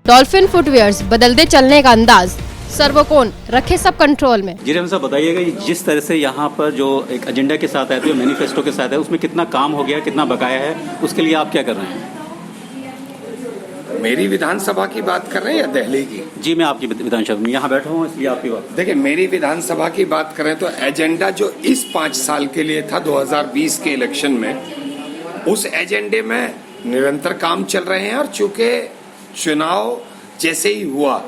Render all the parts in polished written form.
Dolphin footwears, बदलते चलने का अंदाज, सर्वकोण, रखे सब कंट्रोल में। जी साहब बताइएगा, जिस तरह से यहाँ पर जो एक एजेंडा के साथ आए थे, मैनिफेस्टो के साथ है, उसमें कितना काम हो गया, कितना बकाया है, उसके लिए आप क्या कर रहे हैं? मेरी विधानसभा की बात कर रहे हैं या दिल्ली की? जी मैं आपकी विधानसभा में यहाँ बैठा हूँ, इसलिए आपकी बात। देखिए, मेरी विधानसभा की बात करें तो एजेंडा जो इस 5 साल के लिए था 2020 के इलेक्शन में, उस एजेंडे में निरंतर काम चल रहे हैं। और चूंकि चुनाव जैसे ही हुआ,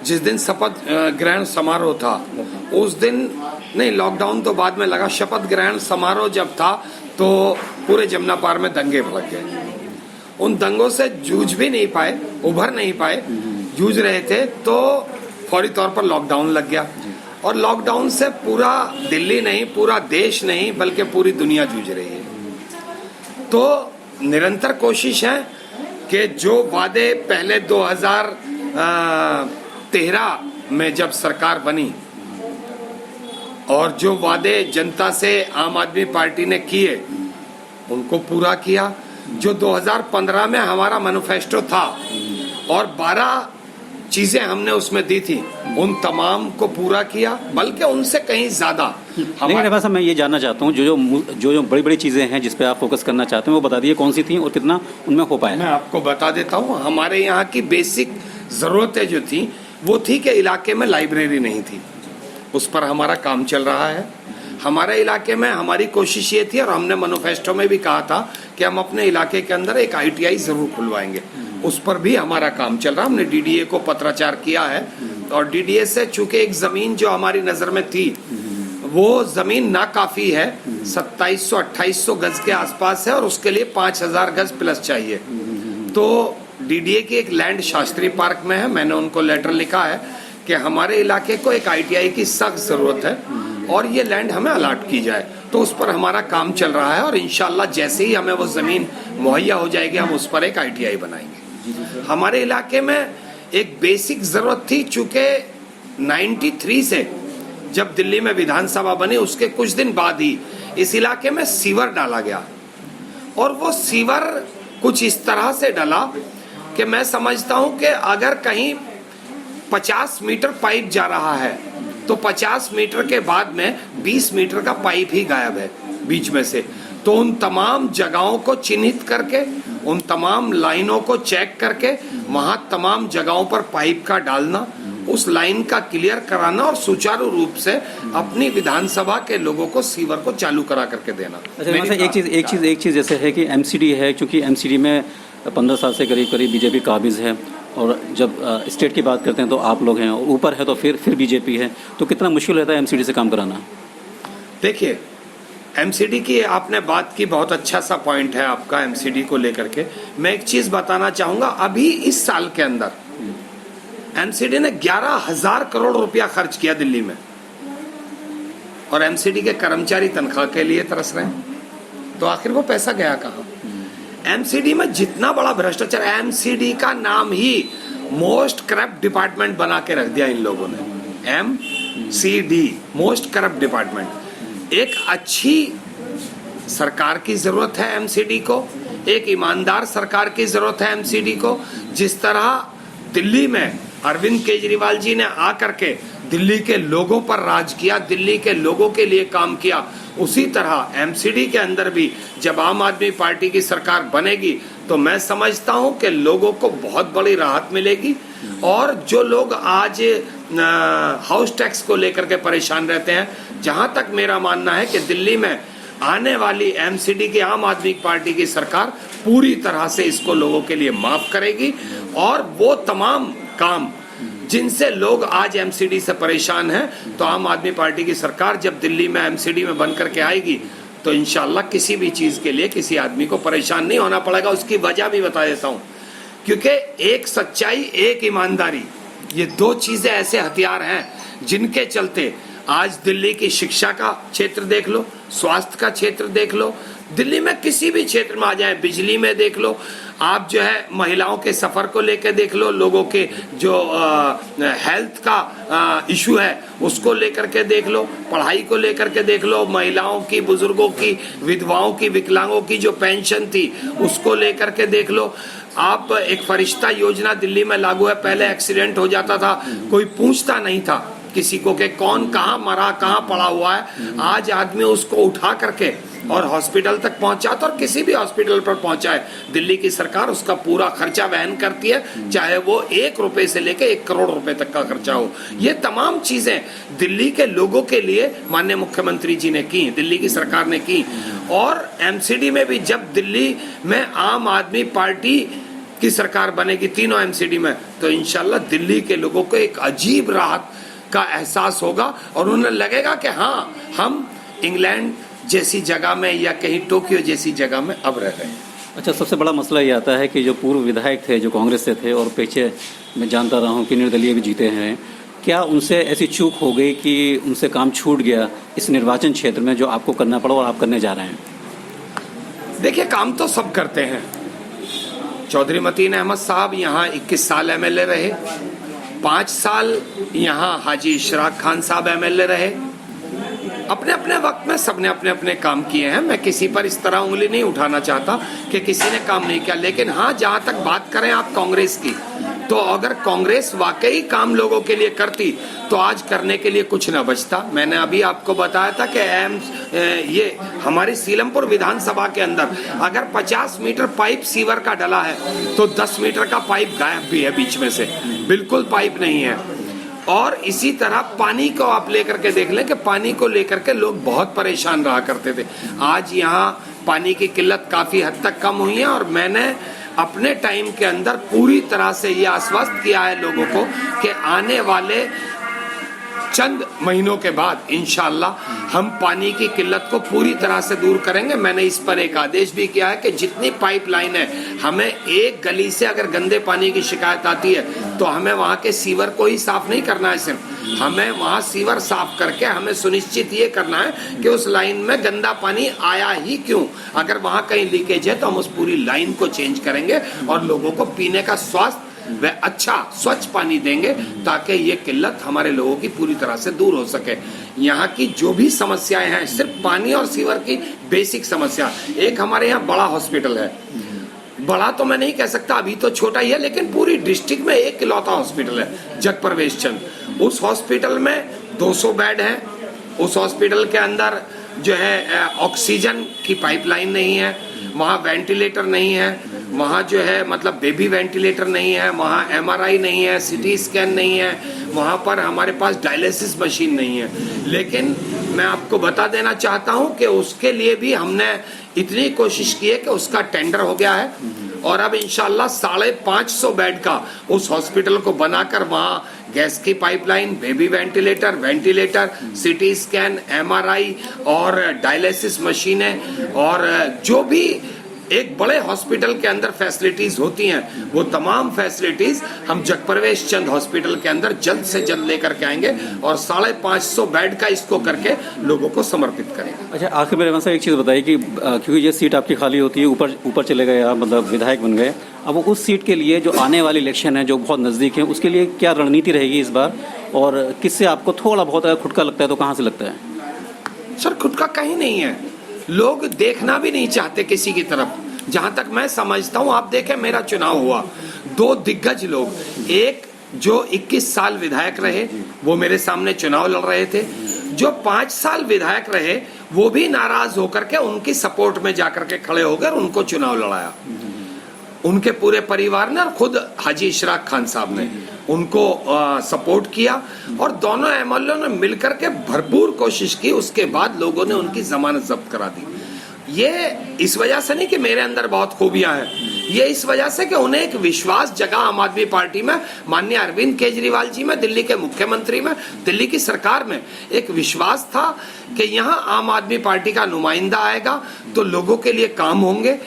जिस दिन शपथ ग्रहण समारोह था उस दिन नहीं, लॉकडाउन तो बाद में लगा, शपथ ग्रहण समारोह जब था तो पूरे जमुना पार में दंगे भड़क गए। उन दंगों से जूझ भी नहीं पाए, उभर नहीं पाए, जूझ रहे थे तो फौरी तौर पर लॉकडाउन लग गया। और लॉकडाउन से पूरा दिल्ली नहीं, पूरा देश नहीं, बल्कि पूरी दुनिया जूझ रही है। तो निरंतर कोशिश है कि जो वादे पहले 2013 में जब सरकार बनी और जो वादे जनता से आम आदमी पार्टी ने किए उनको पूरा किया। जो 2015 में हमारा मैनिफेस्टो था और 12 चीजें हमने उसमें दी थी, उन तमाम को पूरा किया, बल्कि उनसे कहीं ज्यादा। लेकिन मैं ये जानना चाहता हूँ, जो बड़ी बड़ी चीजें हैं जिस पे आप फोकस करना चाहते हैं, वो बता दिए कौन सी थी और कितना उनमें हो पाया। मैं आपको बता देता हूँ। हमारे यहाँ की बेसिक जरूरतें जो थी वो थी कि इलाके में लाइब्रेरी नहीं थी, उस पर हमारा काम चल रहा है। हमारे इलाके में हमारी कोशिश ये थी और हमने मैनिफेस्टो में भी कहा था कि हम अपने इलाके के अंदर एक ITI जरूर खुलवाएंगे, उस पर भी हमारा काम चल रहा है। हमने DDA को पत्राचार किया है और DDA से चूंकि एक जमीन जो हमारी नजर में थी वो जमीन नाकाफी है, 2700-2800 गज के आसपास है और उसके लिए 5000 गज प्लस चाहिए। तो DDA की एक लैंड शास्त्री पार्क में है। मैंने उनको लेटर लिखा है कि हमारे इलाके को एक ITI की सख्त जरूरत है और ये लैंड हमें अलॉट की जाए। तो उस पर हमारा काम चल रहा है और इंशाल्लाह जैसे ही हमें वो जमीन मुहैया हो जाएगी हम उस पर एक ITI बनाएंगे। हमारे इलाके में एक बेसिक जरूरत थी, चूंकि 93 से जब दिल्ली में विधानसभा बनी उसके कुछ दिन बाद ही इस इलाके में सीवर डाला गया और वो सीवर कुछ इस तरह से डला कि मैं समझता हूं कि अगर कहीं 50 मीटर पाइप जा रहा है तो 50 मीटर के बाद में 20 मीटर का पाइप ही गायब है बीच में से। तो उन तमाम जगहों को चिन्हित करके, उन तमाम लाइनों को चेक करके, वहां तमाम जगहों पर पाइप का डालना, उस लाइन का क्लियर कराना और सुचारू रूप से अपनी विधानसभा के लोगों को सीवर को चालू करा करके देना। अच्छा, एक चीज जैसे है कि MCD है, क्योंकि MCD में 15 साल से करीब बीजेपी काबिज है और जब स्टेट की बात करते हैं तो आप लोग हैं और ऊपर है तो फिर बीजेपी है, तो कितना मुश्किल रहता है MCD से काम कराना? देखिए, MCD की आपने बात की, बहुत अच्छा सा पॉइंट है आपका MCD को लेकर के। मैं एक चीज बताना चाहूंगा, अभी इस साल के अंदर MCD ने 11,000 करोड़ रुपया खर्च किया दिल्ली में और MCD के कर्मचारी तनख्वाह के लिए तरस रहे हैं। तो आखिर वो पैसा गया कहाँ? MCD में जितना बड़ा भ्रष्टाचार, MCD का नाम ही मोस्ट करप्ट डिपार्टमेंट बना के रख दिया इन लोगों ने। MCD, most corrupt department. एक अच्छी सरकार की जरूरत है MCD को, एक ईमानदार सरकार की जरूरत है MCD को। जिस तरह दिल्ली में अरविंद केजरीवाल जी ने आकर के दिल्ली के लोगों पर राज किया, दिल्ली के लोगों के लिए काम किया, उसी तरह MCD के अंदर भी जब आम आदमी पार्टी की सरकार बनेगी तो मैं समझता हूं कि लोगों को बहुत बड़ी राहत मिलेगी। और जो लोग आज हाउस टैक्स को लेकर के परेशान रहते हैं, जहां तक मेरा मानना है कि दिल्ली में आने वाली MCD की आम आदमी पार्टी की सरकार पूरी तरह से इसको लोगों के लिए माफ करेगी और वो तमाम काम जिनसे लोग आज MCD से परेशान हैं, तो आम आदमी पार्टी की सरकार जब दिल्ली में MCD में बन करके आएगी तो इंशाल्लाह किसी भी चीज के लिए किसी आदमी को परेशान नहीं होना पड़ेगा। उसकी वजह भी बता देता हूं, क्योंकि एक सच्चाई, एक ईमानदारी, ये दो चीजें ऐसे हथियार हैं जिनके चलते आज दिल्ली की शिक्षा का क्षेत्र देख लो, स्वास्थ्य का क्षेत्र देख लो, दिल्ली में किसी भी क्षेत्र में आ जाए, बिजली में देख लो, आप जो है महिलाओं के सफर को लेकर देख लो, लोगों के जो हेल्थ का इशू है उसको लेकर के देख लो, पढ़ाई को लेकर के देख लो, महिलाओं की, बुजुर्गों की, विधवाओं की, विकलांगों की जो पेंशन थी उसको लेकर के देख लो। आप एक फरिश्ता योजना दिल्ली में लागू है, पहले एक्सीडेंट हो जाता था कोई पूछता नहीं था किसी को कि कौन कहाँ मरा, कहाँ पड़ा हुआ है। आज आदमी उसको उठा करके और हॉस्पिटल तक पहुंचाता, और किसी भी हॉस्पिटल पर पहुंचाए दिल्ली की सरकार उसका पूरा खर्चा वहन करती है, चाहे वो 1 रुपए से लेके 1 करोड़ रुपए तक का खर्चा हो। ये तमाम चीजें दिल्ली के लोगों के लिए माननीय मुख्यमंत्री जी ने की, दिल्ली की सरकार ने की। और एमसीडी में भी जब दिल्ली में आम आदमी पार्टी की सरकार बनेगी तीनों एमसीडी में, तो इंशाल्लाह दिल्ली के लोगों को एक अजीब राहत का एहसास होगा और उन्हें लगेगा कि हाँ, हम इंग्लैंड जैसी जगह में या कहीं टोक्यो जैसी जगह में अब रह रहे हैं। अच्छा, सबसे बड़ा मसला ये आता है कि जो पूर्व विधायक थे जो कांग्रेस से थे और पीछे मैं जानता रहा हूँ कि निर्दलीय भी जीते हैं, क्या उनसे ऐसी चूक हो गई कि उनसे काम छूट गया इस निर्वाचन क्षेत्र में जो आपको करना पड़ा और आप करने जा रहे हैं? देखिए, काम तो सब करते हैं। चौधरी मतीन अहमद साहब यहाँ 21 साल एमएलए रहे, 5 साल यहाँ हाजी इशराक खान साहब एमएलए रहे। अपने अपने वक्त में सबने अपने अपने काम किए हैं। मैं किसी पर इस तरह उंगली नहीं उठाना चाहता कि किसी ने काम नहीं किया, लेकिन हाँ, जहां तक बात करें आप कांग्रेस की, तो अगर कांग्रेस वाकई काम लोगों के लिए करती तो आज करने के लिए कुछ न बचता। मैंने अभी आपको बताया था कि ये हमारी सीलमपुर विधानसभा के अंदर अगर 50 मीटर पाइप सीवर का डला है तो 10 मीटर का पाइप गायब भी है बीच में से, बिल्कुल पाइप नहीं है। और इसी तरह पानी को आप लेकर के देख लें कि पानी को लेकर के लोग बहुत परेशान रहा करते थे। आज यहाँ पानी की किल्लत काफी हद तक कम हुई है और मैंने अपने टाइम के अंदर पूरी तरह से ये आश्वस्त किया है लोगों को कि आने वाले चंद महीनों के बाद इंशाअल्लाह हम पानी की किल्लत को पूरी तरह से दूर करेंगे। मैंने इस पर एक आदेश भी किया है कि जितनी पाइपलाइन है, हमें एक गली से अगर गंदे पानी की शिकायत आती है तो हमें वहां के सीवर को ही साफ नहीं करना है, सिर्फ हमें वहां सीवर साफ करके हमें सुनिश्चित ये करना है कि उस लाइन में गंदा पानी आया ही क्यों। अगर वहां कहीं लीकेज है तो हम उस पूरी लाइन को चेंज करेंगे और लोगों को पीने का स्वास्थ्य व अच्छा स्वच्छ पानी देंगे ताकि ये किल्लत हमारे लोगों की पूरी तरह से दूर हो सके। यहाँ की जो भी समस्याएं हैं, सिर्फ पानी और सीवर की बेसिक समस्या। एक हमारे यहाँ बड़ा हॉस्पिटल है, बड़ा तो मैं नहीं कह सकता, अभी तो छोटा ही है, लेकिन पूरी डिस्ट्रिक्ट में एक इकलौता हॉस्पिटल है, जगप्रवेश चंद। उस हॉस्पिटल में 200 बेड है। उस हॉस्पिटल के अंदर जो है ऑक्सीजन की पाइपलाइन नहीं है, वहाँ वेंटिलेटर नहीं है, वहाँ जो है मतलब बेबी वेंटिलेटर नहीं है, वहाँ एमआरआई नहीं है, सीटी स्कैन नहीं है, वहाँ पर हमारे पास डायलिसिस मशीन नहीं है। लेकिन मैं आपको बता देना चाहता हूँ कि उसके लिए भी हमने इतनी कोशिश की है कि उसका टेंडर हो गया है और अब इंशाल्लाह 550 बेड का उस हॉस्पिटल को बनाकर वहाँ गैस की pipeline, baby ventilator, CT scan, MRI और डायलिसिस मशीनें और जो भी एक बड़े हॉस्पिटल के अंदर फैसिलिटीज होती हैं, वो तमाम फैसिलिटीज हम जगप्रवेश चंद हॉस्पिटल के अंदर जल्द से जल्द लेकर के आएंगे और 550 बेड का इसको करके लोगों को समर्पित करेंगे। अच्छा, आखिर में एक चीज़ बताइए कि क्योंकि ये सीट आपकी खाली होती है, ऊपर चले गए आप, मतलब विधायक बन गए, अब उस सीट के लिए जो आने वाली इलेक्शन है जो बहुत नज़दीक है, उसके लिए क्या रणनीति रहेगी इस बार और किससे आपको थोड़ा बहुत अगर खुटका लगता है तो कहाँ से लगता है? सर, खुटका कहीं नहीं है, लोग देखना भी नहीं चाहते किसी की तरफ। जहां तक मैं समझता हूं, आप देखें मेरा चुनाव हुआ, 2 दिग्गज लोग, एक जो 21 साल विधायक रहे वो मेरे सामने चुनाव लड़ रहे थे, जो 5 साल विधायक रहे वो भी नाराज होकर के उनकी सपोर्ट में जाकर के खड़े होकर उनको चुनाव लड़ाया। उनके पूरे परिवार ने और खुद हाजी इशराक खान साहब ने उनको सपोर्ट किया और दोनों एमएलए ने मिलकर के भरपूर कोशिश की। उसके बाद लोगों ने उनकी जमानत जब्त करा दी। ये इस वजह से नहीं कि मेरे अंदर बहुत खूबियां हैं, ये इस वजह से कि उन्हें एक विश्वास जगा आम आदमी पार्टी में, माननीय अरविंद केजरीवाल जी में, दिल्ली के मुख्यमंत्री में, दिल्ली की सरकार में एक विश्वास था कि यहाँ आम आदमी पार्टी का नुमाइंदा आएगा तो लोगों के लिए काम होंगे।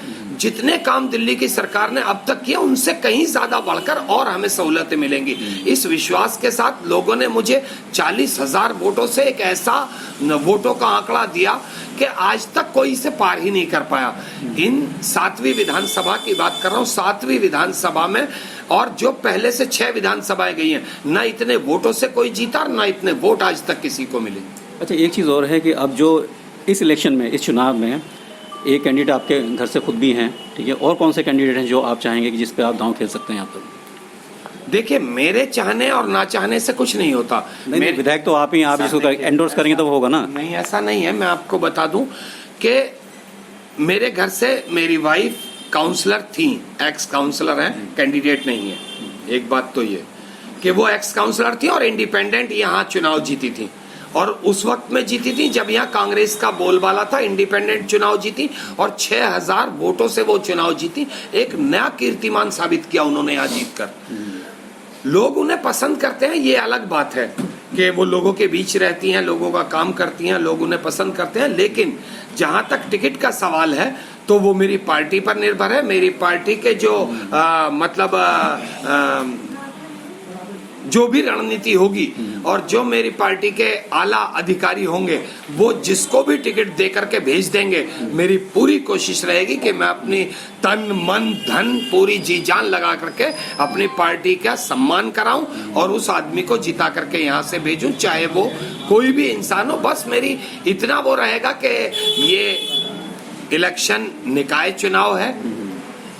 जितने काम दिल्ली की सरकार ने अब तक किया उनसे कहीं ज्यादा बढ़कर और हमें सहूलतें मिलेंगी। इस विश्वास के साथ लोगों ने मुझे 40,000 वोटों से एक ऐसा वोटों का आंकड़ा दिया कि आज तक कोई इसे पार ही नहीं कर पाया। इन 7वीं विधानसभा की बात कर रहा हूँ, 7वीं विधानसभा में, और जो पहले से 6 विधानसभाएं गई हैं, ना इतने वोटों से कोई जीता और ना इतने वोट आज तक किसी को मिले। अच्छा, एक चीज़ और है कि अब जो इस इलेक्शन में, इस चुनाव में एक कैंडिडेट आपके घर से खुद भी हैं, ठीक है, और कौन से कैंडिडेट हैं जो आप चाहेंगे कि जिस पे आप दांव खेल सकते हैं यहाँ पर? देखिए, मेरे चाहने और ना चाहने से कुछ नहीं होता। नहीं, विधायक तो आप ही, आप जिसको एंडोर्स करेंगे तो वो होगा ना। नहीं, ऐसा नहीं है। मैं आपको बता दूं कि मेरे घर से मेरी वाइफ काउंसलर थी, एक्स काउंसलर है, कैंडिडेट नहीं है। एक बात तो ये कि वो एक्स काउंसलर थी और इंडिपेंडेंट यहाँ चुनाव जीती थी, और उस वक्त में जीती थी जब यहाँ कांग्रेस का बोलबाला था। इंडिपेंडेंट चुनाव जीती और 6,000 वोटों से वो चुनाव जीती। एक नया कीर्तिमान साबित किया उन्होंने यहाँ जीतकर। लोग उन्हें पसंद करते हैं, ये अलग बात है कि वो लोगों के बीच रहती हैं, लोगों का काम करती हैं, लोग उन्हें पसंद करते हैं। लेकिन जहां तक टिकट का सवाल है तो वो मेरी पार्टी पर निर्भर है। मेरी पार्टी के जो जो भी रणनीति होगी और जो मेरी पार्टी के आला अधिकारी होंगे, वो जिसको भी टिकट दे करके भेज देंगे। मेरी पूरी कोशिश रहेगी कि मैं अपनी तन मन धन पूरी जी जान लगा करके अपनी पार्टी का सम्मान कराऊं और उस आदमी को जिता करके यहाँ से भेजूं, चाहे वो कोई भी इंसान हो। बस मेरी इतना वो रहेगा कि ये इलेक्शन निकाय चुनाव है,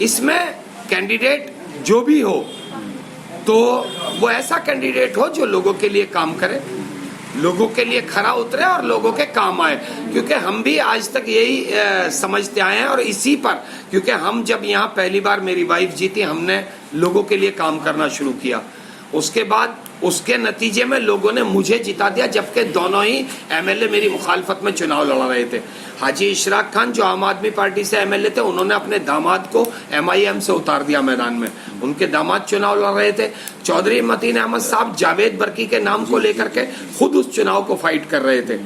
इसमें कैंडिडेट जो भी हो तो वो ऐसा कैंडिडेट हो जो लोगों के लिए काम करे, लोगों के लिए खरा उतरे और लोगों के काम आए। क्योंकि हम भी आज तक यही समझते आए हैं, और इसी पर, क्योंकि हम जब यहाँ पहली बार मेरी वाइफ जीती, हमने लोगों के लिए काम करना शुरू किया। उसके बाद उसके नतीजे में लोगों ने मुझे जिता दिया, जबकि दोनों ही एमएलए मेरी मुखालफत में चुनाव लड़ रहे थे। हाजी इशराक खान जो आम आदमी पार्टी से एमएलए थे, उन्होंने अपने दामाद को एमआईएम से उतार दिया मैदान में, उनके दामाद चुनाव लड़ रहे थे। चौधरी मतीन अहमद साहब जावेद बर्की के नाम को लेकर के खुद उस चुनाव को फाइट कर रहे थे,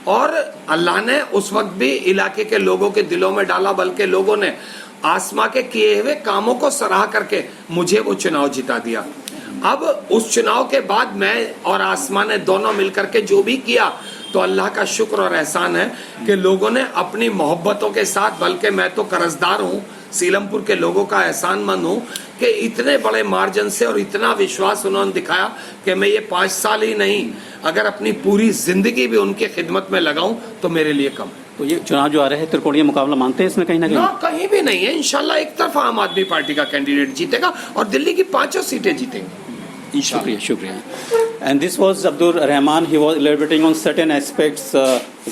और अल्लाह ने उस वक्त भी इलाके के लोगों के दिलों में डाला, बल्कि लोगों ने आसमा के किए हुए कामों को सराह करके मुझे वो चुनाव जिता दिया। अब उस चुनाव के बाद मैं और आसमा ने दोनों मिलकर के जो भी किया, तो अल्लाह का शुक्र और एहसान है कि लोगों ने अपनी मोहब्बतों के साथ, बल्कि मैं तो कर्जदार हूँ, सीलमपुर के लोगों का एहसानमंद हूँ कि इतने बड़े मार्जिन से और इतना विश्वास उन्होंने दिखाया कि मैं ये 5 साल ही नहीं, अगर अपनी पूरी जिंदगी भी उनकी खिदमत में लगाऊं तो मेरे लिए कम। तो ये चुनाव जो आ रहा है, त्रिकोणीय मुकाबला मानते हैं इसमें कहीं ना कहीं? ना, कहीं भी नहीं है। इंशाल्लाह एक तरफा आम आदमी पार्टी का कैंडिडेट जीतेगा और दिल्ली की 5 सीटें जीतेंगी। शुक्रिया, शुक्रिया. And this was Abdur Rahman. He was elaborating on certain aspects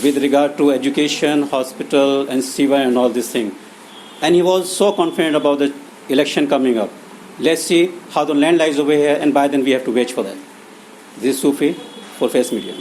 with regard to education, hospital, and SIVA and all this thing. And he was so confident about the election coming up. Let's see how the land lies over here, and by then we have to wait for that. This is Sufi for Face Media.